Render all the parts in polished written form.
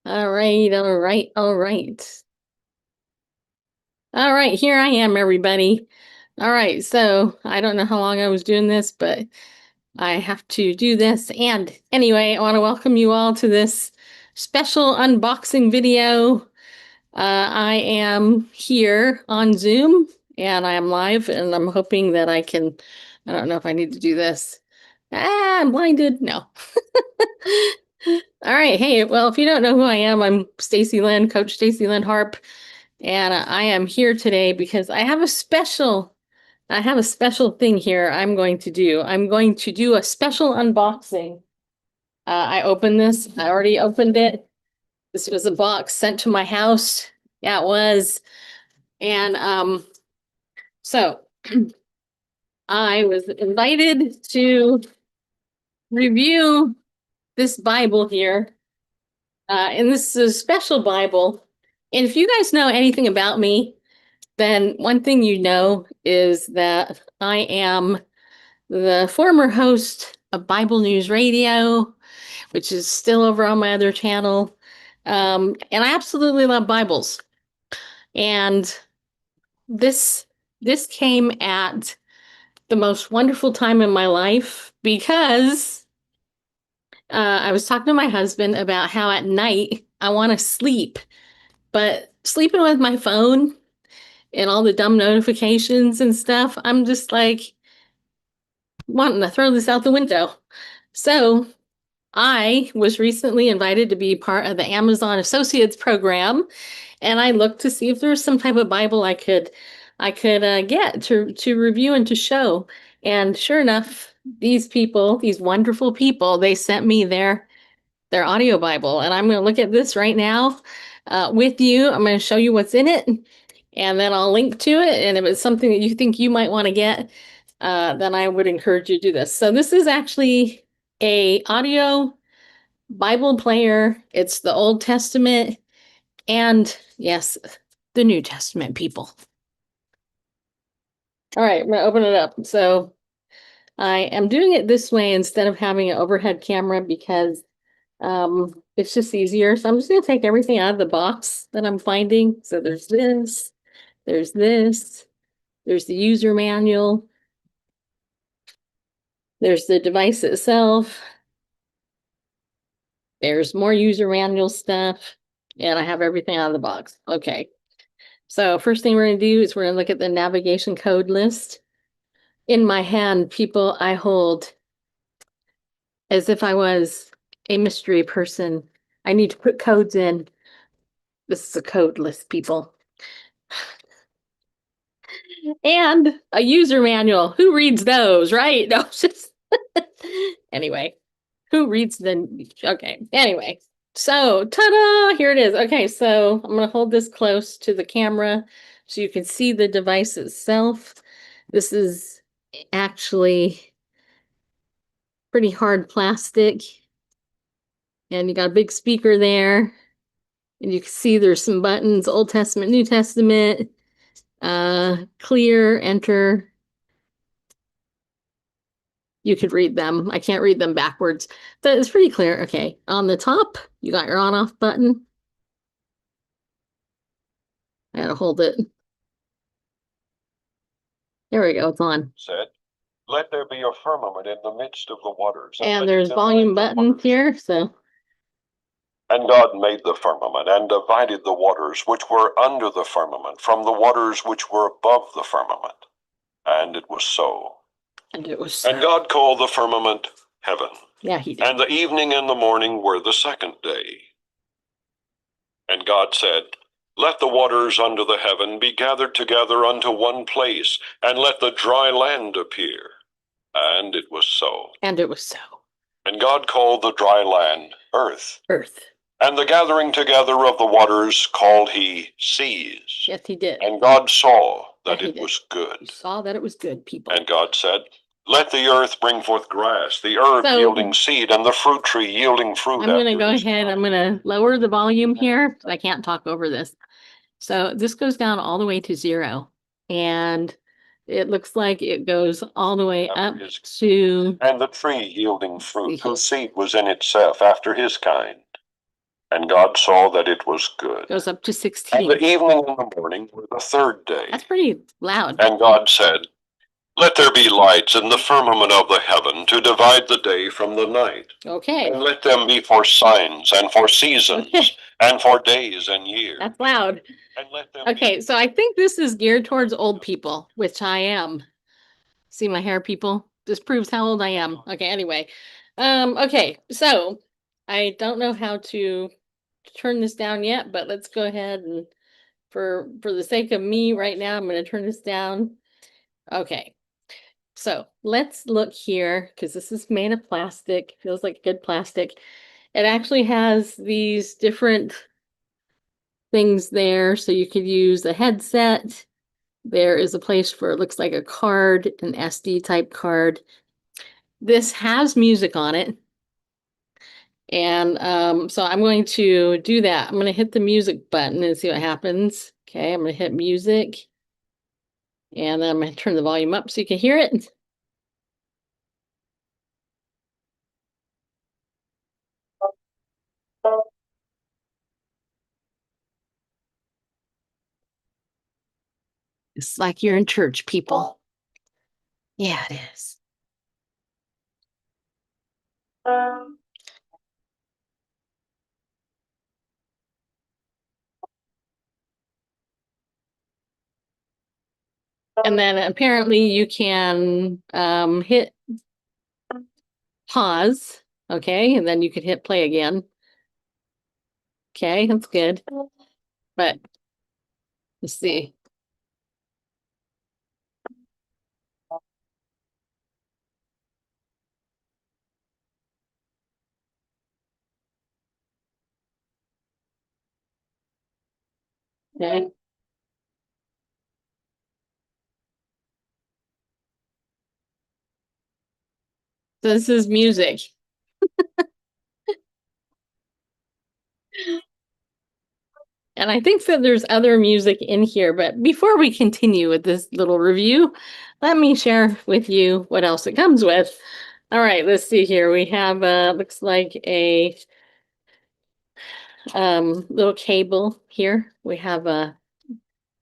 All right, all right, all right. All right, here I am, everybody. All right, so I don't know how long I was doing this, but I have to do this. And anyway, I want to welcome you all to this special unboxing video. I am here on Zoom and I am live, and I'm hoping that I don't know if I need to do this. I'm blinded. No. All right. Hey, well, if you don't know who I am, I'm Stacy Lynn, Coach Stacy Lynn Harp, and I am here today because I have a special thing here I'm going to do. I'm going to do a special unboxing. I opened this. I already opened it. This was a box sent to my house. Yeah, it was. And so I was invited to review this Bible here. And this is a special Bible. And if you guys know anything about me, then one thing you know is that I am the former host of Bible News Radio, which is still over on my other channel. And I absolutely love Bibles. And this this came at the most wonderful time in my life because I was talking to my husband about how at night I want to sleep, but sleeping with my phone and all the dumb notifications and stuff, I'm just like wanting to throw this out the window. So I was recently invited to be part of the Amazon Associates program, and I looked to see if there was some type of Bible I could get to review and to show. And sure enough, these people, these wonderful people, they sent me their audio Bible, and I'm going to look at this right now with you. I'm going to show you what's in it, and then I'll link to it. And if it's something that you think you might want to get, then I would encourage you to do this. So this is actually a audio Bible player. It's the Old Testament and, yes, the New Testament, people. All right, I'm going to open it up. So I am doing it this way instead of having an overhead camera because it's just easier. So I'm just going to take everything out of the box that I'm finding. So there's this, there's this, there's the user manual, there's the device itself, there's more user manual stuff, and I have everything out of the box. Okay. So first thing we're going to do is we're going to look at the navigation code list. In my hand, people, I hold as if I was a mystery person. I need to put codes in. This is a code list, people. And a user manual. Who reads those, right? No, just anyway, who reads the okay. Anyway, so ta-da! Here it is. Okay, so I'm gonna hold this close to the camera so you can see the device itself. This is actually pretty hard plastic, and you got a big speaker there, and you can see there's some buttons: Old Testament, New Testament, clear, enter. You could read them. I can't read them backwards, but it's pretty clear. Okay, on the top, you got your on-off button. I gotta hold it. There we go, it's on. Said, "Let there be a firmament in the midst of the waters." And there's volume buttons here, so. And God made the firmament and divided the waters which were under the firmament from the waters which were above the firmament. And it was so. And it was so. And God called the firmament heaven. Yeah, he did. And the evening and the morning were the second day. And God said, "Let the waters under the heaven be gathered together unto one place, and let the dry land appear." And it was so. And it was so. And God called the dry land earth. Earth. And the gathering together of the waters called he seas. Yes, he did. And God saw that Yeah, it was good. He saw that it was good, people. And God said, "Let the earth bring forth grass, the herb yielding seed, and the fruit tree yielding fruit." I'm going to go ahead. I'm going to lower the volume here. I can't talk over this. So this goes down all the way to 0. And it looks like it goes all the way up to... And the tree yielding fruit, whose seed was in itself after his kind. And God saw that it was good. Goes up to And 16. the evening and the morning were the third day. That's pretty loud. And God said, let there be lights in the firmament of the heaven to divide the day from the night. Okay. And let them be for signs and for seasons and for days and years. That's loud. And let them Okay, so I think this is geared towards old people, which I am. See my hair, people? This proves how old I am. Okay, anyway. Okay, so I don't know how to turn this down yet, but let's go ahead and for the sake of me right now, I'm going to turn this down. Okay. So let's look here because this is made of plastic. Feels like good plastic. It actually has these different things there. So you could use a headset. There is a place for it looks like a card, an SD type card. This has music on it. And so I'm going to do that. I'm going to hit the music button and see what happens. Okay, I'm going to hit music. And then I'm going to turn the volume up so you can hear it. It's like you're in church, people. Yeah, it is. And then apparently you can hit pause. Okay, and then you could hit play again. Okay, that's good. But let's see. Okay. So this is music. And I think that there's other music in here, but before we continue with this little review, let me share with you what else it comes with. All right, let's see here. We have looks like a little cable here. We have a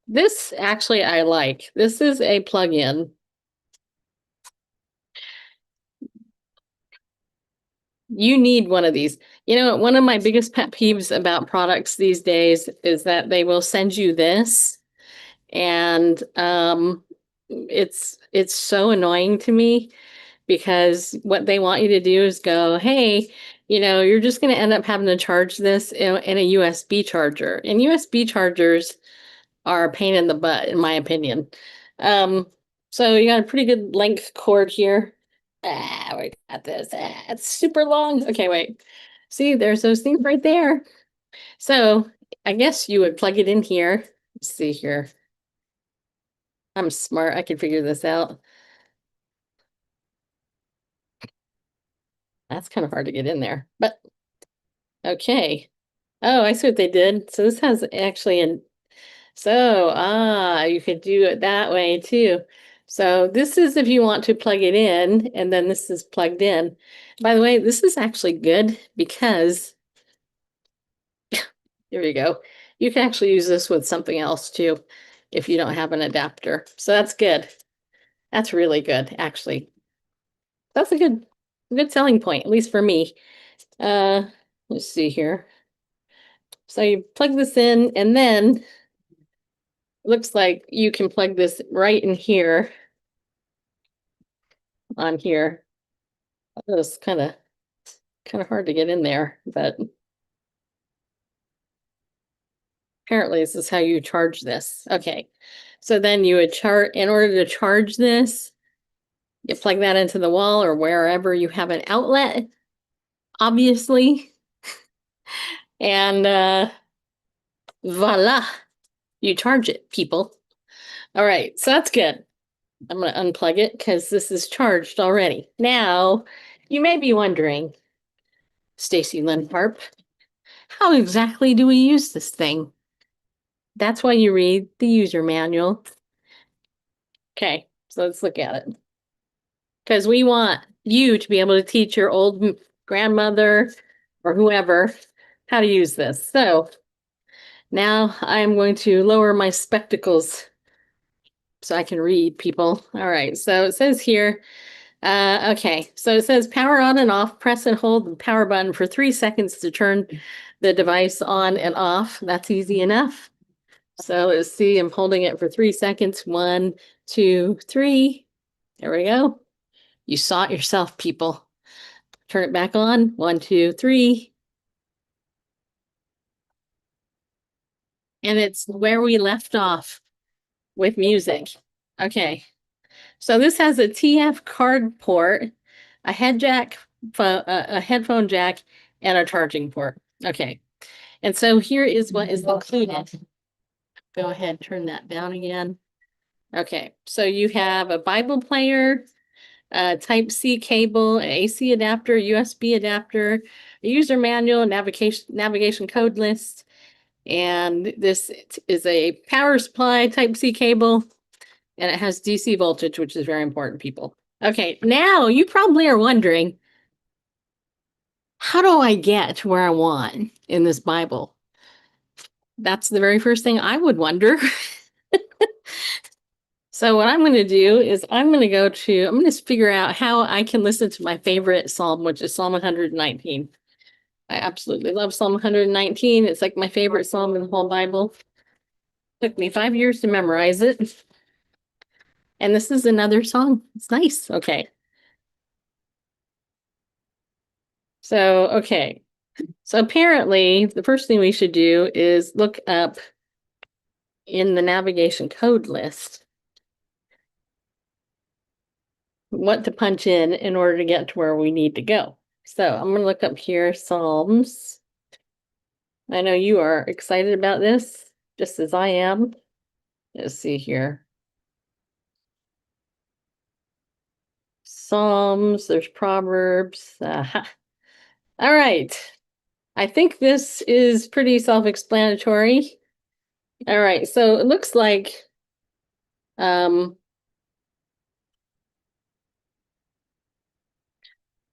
this actually I like. This is a plug-in. You need one of these. You know, one of my biggest pet peeves about products these days is that they will send you this and it's so annoying to me because what they want you to do is go, hey, you know, you're just going to end up having to charge this in a USB charger. And USB chargers are a pain in the butt, in my opinion. So you got a pretty good length cord here. We got this. It's super long. Okay, wait. See, there's those things right there. So I guess you would plug it in here. Let's see here. I'm smart. I can figure this out. That's kind of hard to get in there, but okay. Oh, I see what they did. So this has actually an you could do it that way too. So this is if you want to plug it in, and then this is plugged in. By the way, this is actually good because here you go. You can actually use this with something else too if you don't have an adapter. So that's good. That's really good, actually. That's a good selling point, at least for me. Uh, let's see here. So you plug this in, and then looks like you can plug this right in here on here. It's kind of hard to get in there, but apparently this is how you charge this. Okay. So then you would in order to charge this, you plug that into the wall or wherever you have an outlet, obviously. And voila, you charge it, people. All right, so that's good. I'm going to unplug it because this is charged already. Now, you may be wondering, Stacy Lynn Harp, how exactly do we use this thing? That's why you read the user manual. Okay, so let's look at it. Because we want you to be able to teach your old grandmother or whoever how to use this. So now I'm going to lower my spectacles so I can read, people. All right, so it says here, okay, so it says power on and off, press and hold the power button for 3 seconds to turn the device on and off. That's easy enough. So let's see, I'm holding it for 3 seconds. 1, 2, 3. There we go. You saw it yourself, people. Turn it back on. 1, 2, 3. And it's where we left off with music. Okay. So this has a TF card port, a head jack, a headphone jack, and a charging port. Okay. And so here is what is included. Go ahead, turn that down again. Okay. So you have a Bible player, a Type-C cable, an AC adapter, USB adapter, a user manual, navigation code list, and this is a power supply Type-C cable, and it has DC voltage, which is very important, people. Okay, now you probably are wondering, how do I get to where I want in this Bible? That's the very first thing I would wonder. So what I'm going to do is I'm going to figure out how I can listen to my favorite Psalm, which is Psalm 119. I absolutely love Psalm 119. It's like my favorite Psalm in the whole Bible. Took me 5 years to memorize it. And this is another song. It's nice. Okay. So, okay. So apparently the first thing we should do is look up in the navigation code list what to punch in order to get to where we need to go. So I'm going to look up here, Psalms. I know you are excited about this, just as I am. Let's see here. Psalms, there's Proverbs. All right. I think this is pretty self-explanatory. All right, so it looks like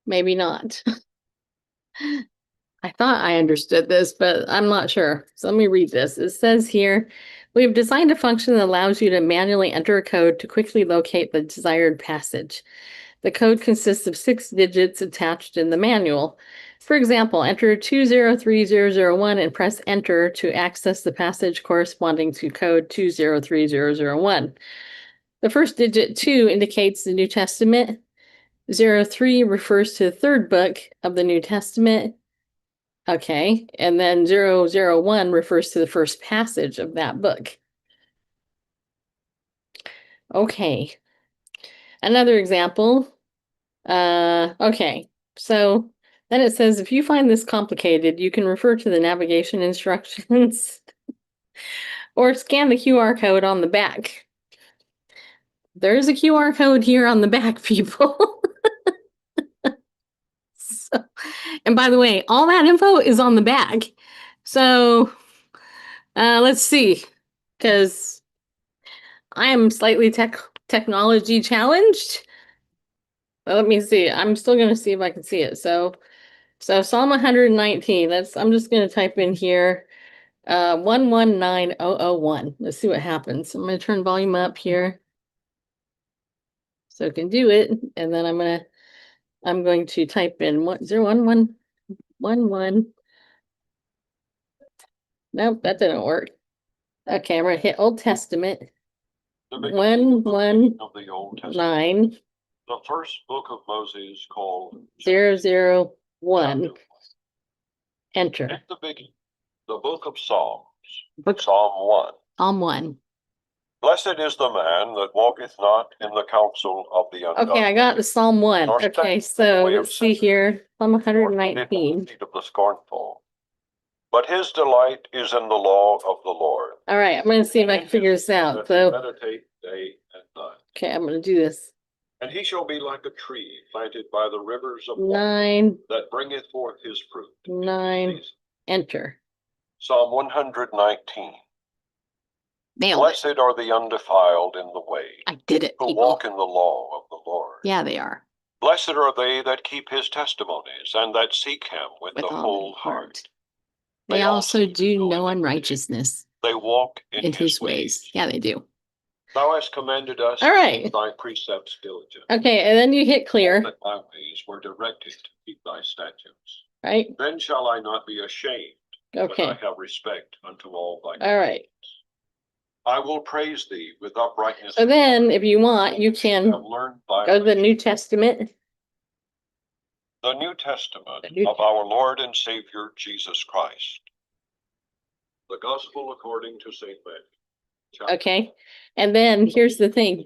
maybe not. I thought I understood this, but I'm not sure. So let me read this. It says here, we've designed a function that allows you to manually enter a code to quickly locate the desired passage. The code consists of 6 digits attached in the manual. For example, enter 203001 and press enter to access the passage corresponding to code 203001. The first digit 2 indicates the New Testament. 03 refers to the third book of the New Testament. Okay, and then 001 refers to the first passage of that book. Okay. Another example. Okay, so then it says, if you find this complicated, you can refer to the navigation instructions or scan the QR code on the back. There is a QR code here on the back, people. So, and by the way, all that info is on the back. So let's see, because I am slightly technology challenged. Let me see. I'm still going to see if I can see it. So Psalm 119. I'm just going to type in here 119001. Let's see what happens. I'm going to turn volume up here so I can do it, and then I'm going to type in 01111. Nope, that didn't work. Okay, I'm going to hit Old Testament. Of 119. The first book of Moses called 001. Enter. At the beginning, the book of Psalms, Book Psalm 1. Psalm 1. Blessed is the man that walketh not in the counsel of the ungodly. Okay, I got the Psalm 1. Nor Okay, standeth in so the way of let's see sinners, here. Psalm nor sitteth in 119. the seat of the scornful. But his delight is in the law of the Lord. All right, I'm going to see if I can figure this out. So, Meditate day and night. okay, I'm going to do this. And he shall be like a tree planted by the rivers of water 9, that bringeth forth his fruit. 9, enter. Psalm 119. Nailed it. Blessed are the undefiled in the way, I did it, who people. walk in the law of the Lord. Yeah, they are. Blessed are they that keep his testimonies and that seek him with the all whole their heart. They also do no unrighteousness They walk in his ways. Yeah, they do. Thou hast commanded us All right. to keep thy precepts diligent. Okay, and then you hit clear. That my ways were directed to keep thy statutes. Right. Then shall I not be ashamed, Okay. but I have respect unto all thy All right. I will praise thee with uprightness. So then, if you want, you can go to the New Testament. The New Testament of our Lord and Savior Jesus Christ. The Gospel according to St. Matthew. Okay. And then here's the thing.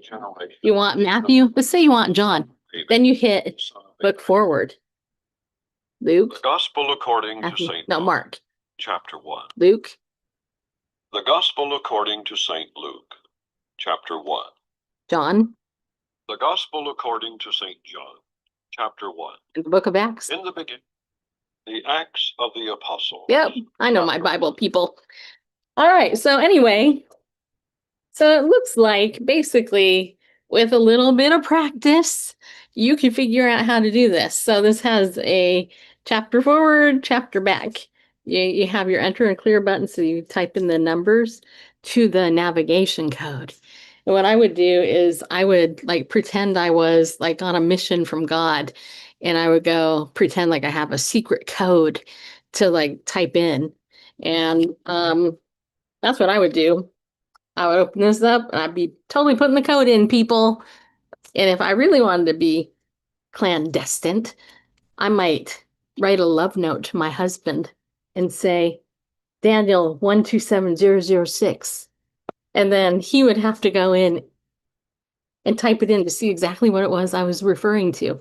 You want Matthew? Let's say you want John. Then you hit look forward. Luke. The Gospel according to St. No, Mark. Chapter 1. Luke. The Gospel according to St. Luke. Chapter 1. John. The Gospel according to St. John. Chapter 1. In the book of Acts. In the beginning. The Acts of the Apostles. Yep. I know my Bible, people. All right. So anyway, so it looks like basically with a little bit of practice, you can figure out how to do this. So this has a chapter forward, chapter back. You have your enter and clear button, so you type in the numbers to the navigation code. And what I would do is I would like pretend I was like on a mission from God, and I would go pretend like I have a secret code to like type in. And that's what I would do. I would open this up and I'd be totally putting the code in, people. And if I really wanted to be clandestine, I might write a love note to my husband and say, Daniel 127006. And then he would have to go in and type it in to see exactly what it was I was referring to.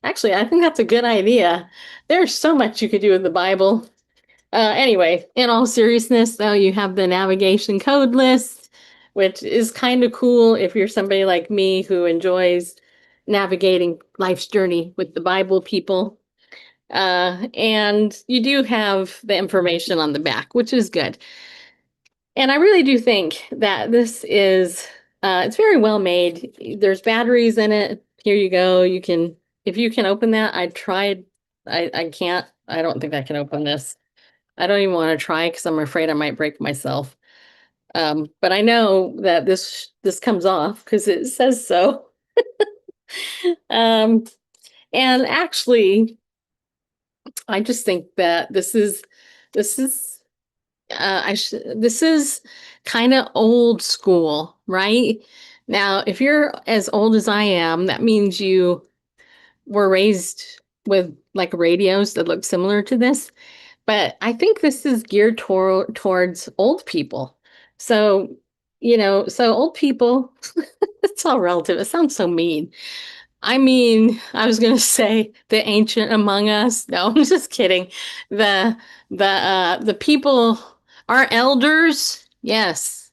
Actually, I think that's a good idea. There's so much you could do with the Bible. Anyway, in all seriousness, though, you have the navigation code list, which is kind of cool if you're somebody like me who enjoys navigating life's journey with the Bible, people. And you do have the information on the back, which is good. And I really do think that this is, it's very well made. There's batteries in it. Here you go. You can, if you can open that, I tried. I can't, I don't think I can open this. I don't even want to try because I'm afraid I might break myself. But I know that this comes off because it says so. And actually, I just think that this is this is kind of old school, right? Now, if you're as old as I am, that means you were raised with like radios that look similar to this. But I think this is geared towards old people. So, so old people, it's all relative. It sounds so mean. I mean, I was going to say the ancient among us. No, I'm just kidding. The people, our elders. Yes.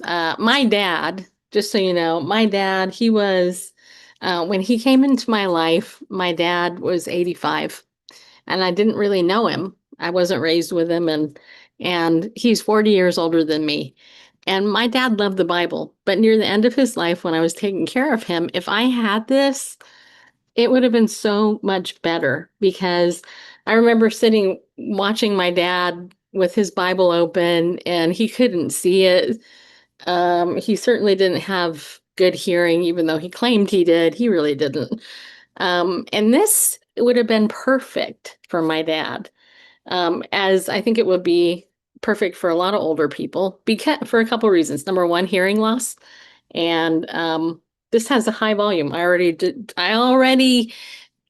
My dad, just so you know, my dad, he was, when he came into my life, my dad was 85. And I didn't really know him. I wasn't raised with him, and he's 40 years older than me. And my dad loved the Bible, but near the end of his life, when I was taking care of him, if I had this, it would have been so much better because I remember sitting watching my dad with his Bible open and he couldn't see it. He certainly didn't have good hearing, even though he claimed he did. He really didn't. And this would have been perfect for my dad, as I think it would be perfect for a lot of older people because for a couple of reasons. Number one, hearing loss, and this has a high volume. I already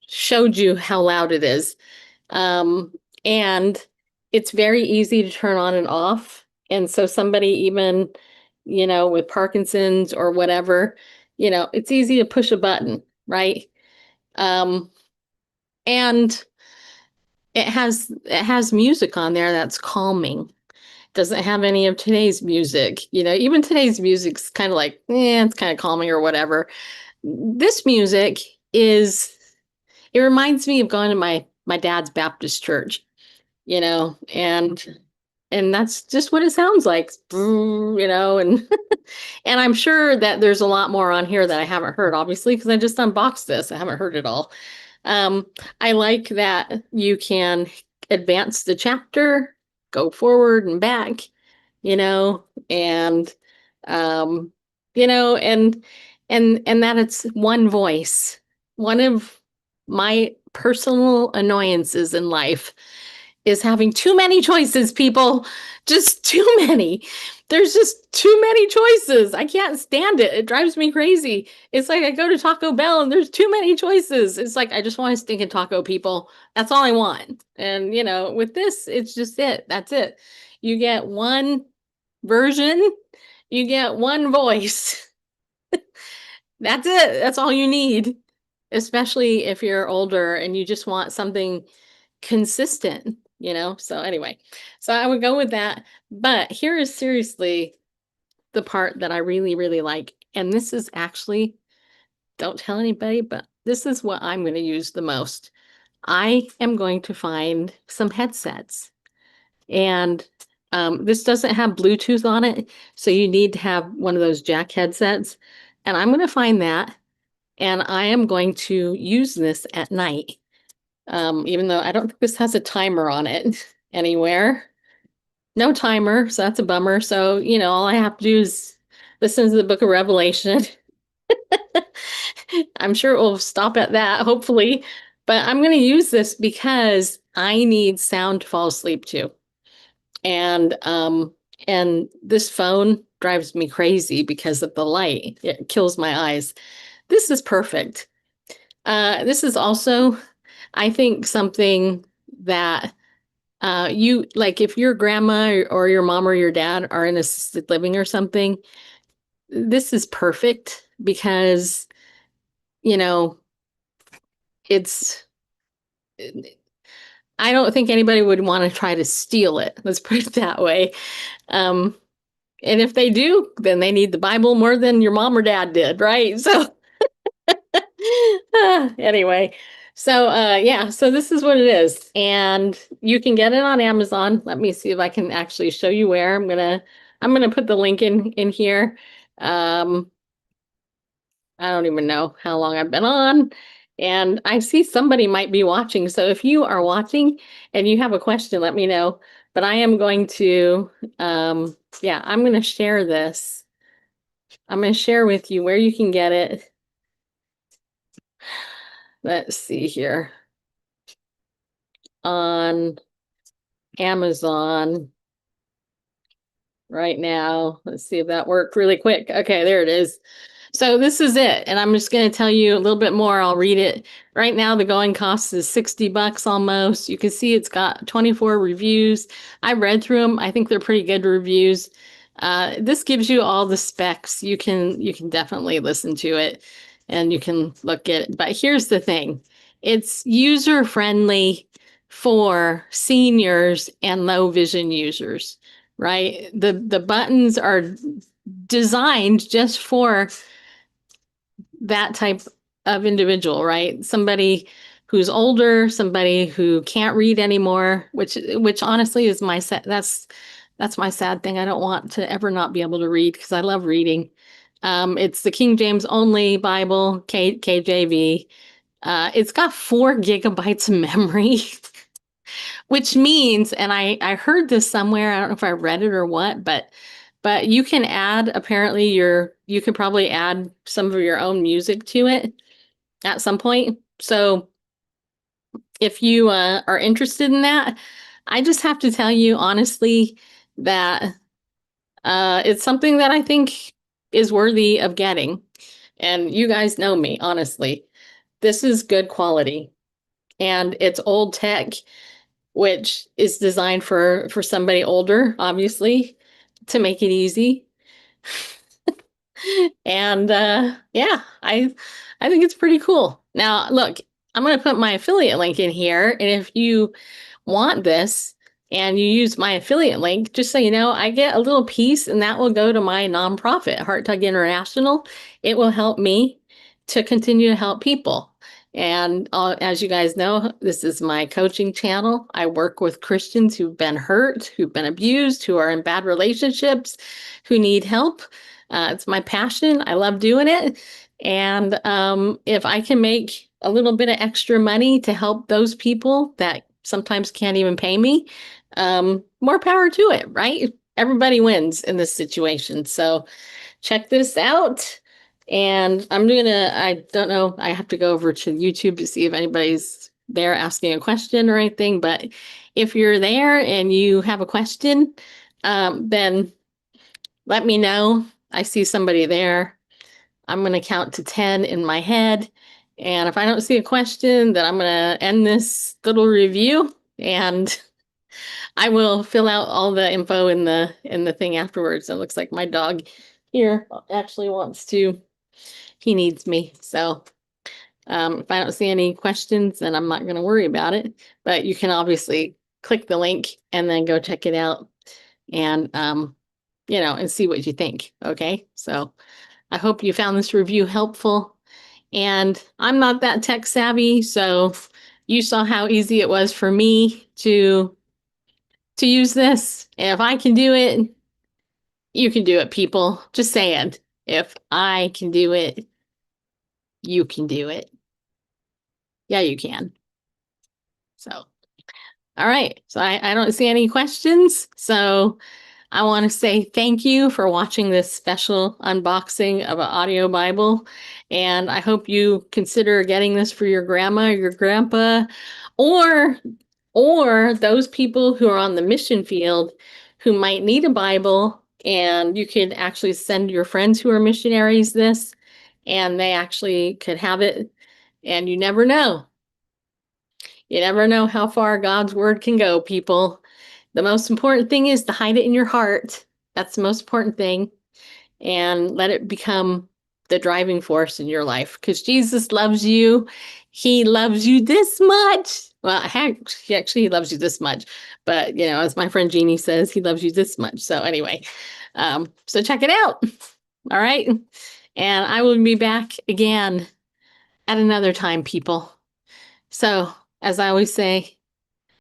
showed you how loud it is, and it's very easy to turn on and off. And so somebody even, with Parkinson's or whatever, it's easy to push a button, right? And it has music on there that's calming. Doesn't have any of today's music. Even today's music's kind of like, it's kind of calming or whatever. This music it reminds me of going to my dad's Baptist church, and that's just what it sounds like, and and I'm sure that there's a lot more on here that I haven't heard, obviously, because I just unboxed this. I haven't heard it all. Um, I like that you can advance the chapter, go forward and back, you know, and um, you know, and that it's one voice. One of my personal annoyances in life is having too many choices, people. Just too many. There's just too many choices. I can't stand it. It drives me crazy. It's like I go to Taco Bell and there's too many choices. It's like I just want a stinking taco, people. That's all I want. And with this, it's just it. That's it. You get one version, you get one voice. That's it. That's all you need. Especially if you're older and you just want something consistent. So anyway, so I would go with that. But here is seriously the part that I really, really like. And this is actually, don't tell anybody, but this is what I'm going to use the most. I am going to find some headsets. And this doesn't have Bluetooth on it. So you need to have one of those jack headsets. And I'm going to find that. And I am going to use this at night. Even though I don't think this has a timer on it anywhere. No timer, so that's a bummer. So, all I have to do is listen to the book of Revelation. I'm sure it will stop at that, hopefully. But I'm going to use this because I need sound to fall asleep to. And this phone drives me crazy because of the light. It kills my eyes. This is perfect. This is also, I think, something that you like if your grandma or your mom or your dad are in assisted living or something, this is perfect because, you know, it's, I don't think anybody would want to try to steal it. Let's put it that way. Um, and if they do, then they need the Bible more than your mom or dad did, right? So anyway, so yeah, so this is what it is. And you can get it on Amazon. Let me see if I can actually show you where. I'm gonna put the link in here. Um, I don't even know how long I've been on. And I see somebody might be watching. So if you are watching and you have a question, let me know. But I am going to yeah, I'm gonna share this. I'm gonna share with you where you can get it. Let's see here. On Amazon right now. Let's see if that worked really quick. Okay, there it is. So this is it. And I'm just going to tell you a little bit more. I'll read it. Right now, the going cost is $60 almost. You can see it's got 24 reviews. I read through them. I think they're pretty good reviews. This gives you all the specs. You can definitely listen to it and you can look at it. But here's the thing. It's user friendly for seniors and low vision users, right? The buttons are designed just for that type of individual, right? Somebody who's older, somebody who can't read anymore, which honestly is that's my sad thing. I don't want to ever not be able to read because I love reading. It's the King James only Bible, KJV. It's got 4 GB of memory, which means, and I heard this somewhere, I don't know if I read it or what, but you can add, apparently you could probably add some of your own music to it at some point. So if you are interested in that, I just have to tell you honestly that it's something that I think is worthy of getting. And you guys know me, honestly. This is good quality. And it's old tech, which is designed for somebody older, obviously, to make it easy. And yeah, I think it's pretty cool. Now, look, I'm going to put my affiliate link in here, and if you want this and you use my affiliate link, just so you know, I get a little piece and that will go to my nonprofit, Heart Tug International. It will help me to continue to help people. And as you guys know, this is my coaching channel. I work with Christians who've been hurt, who've been abused, who are in bad relationships, who need help. It's my passion. I love doing it. And if I can make a little bit of extra money to help those people that sometimes can't even pay me, more power to it, right? Everybody wins in this situation. So check this out. And I don't know, I have to go over to YouTube to see if anybody's there asking a question or anything. But if you're there and you have a question, then let me know. I see somebody there. I'm going to count to 10 in my head. And if I don't see a question, then I'm going to end this little review and I will fill out all the info in the thing afterwards. It looks like my dog here actually wants to, he needs me. So if I don't see any questions, then I'm not going to worry about it. But you can obviously click the link and then go check it out and and see what you think. Okay. So I hope you found this review helpful. And I'm not that tech savvy, so you saw how easy it was for me to use this. And if I can do it, you can do it, people. Just saying. If I can do it, you can do it. Yeah, you can. So, all right. So I don't see any questions. So I want to say thank you for watching this special unboxing of an audio Bible. And I hope you consider getting this for your grandma, your grandpa, or those people who are on the mission field who might need a Bible. And you could actually send your friends who are missionaries this, and they actually could have it. And you never know. You never know how far God's word can go, people. The most important thing is to hide it in your heart. That's the most important thing. And let it become the driving force in your life because Jesus loves you. He loves you this much. Well, he loves you this much. But, as my friend Jeannie says, he loves you this much. So anyway, so check it out. All right. And I will be back again at another time, people. So as I always say,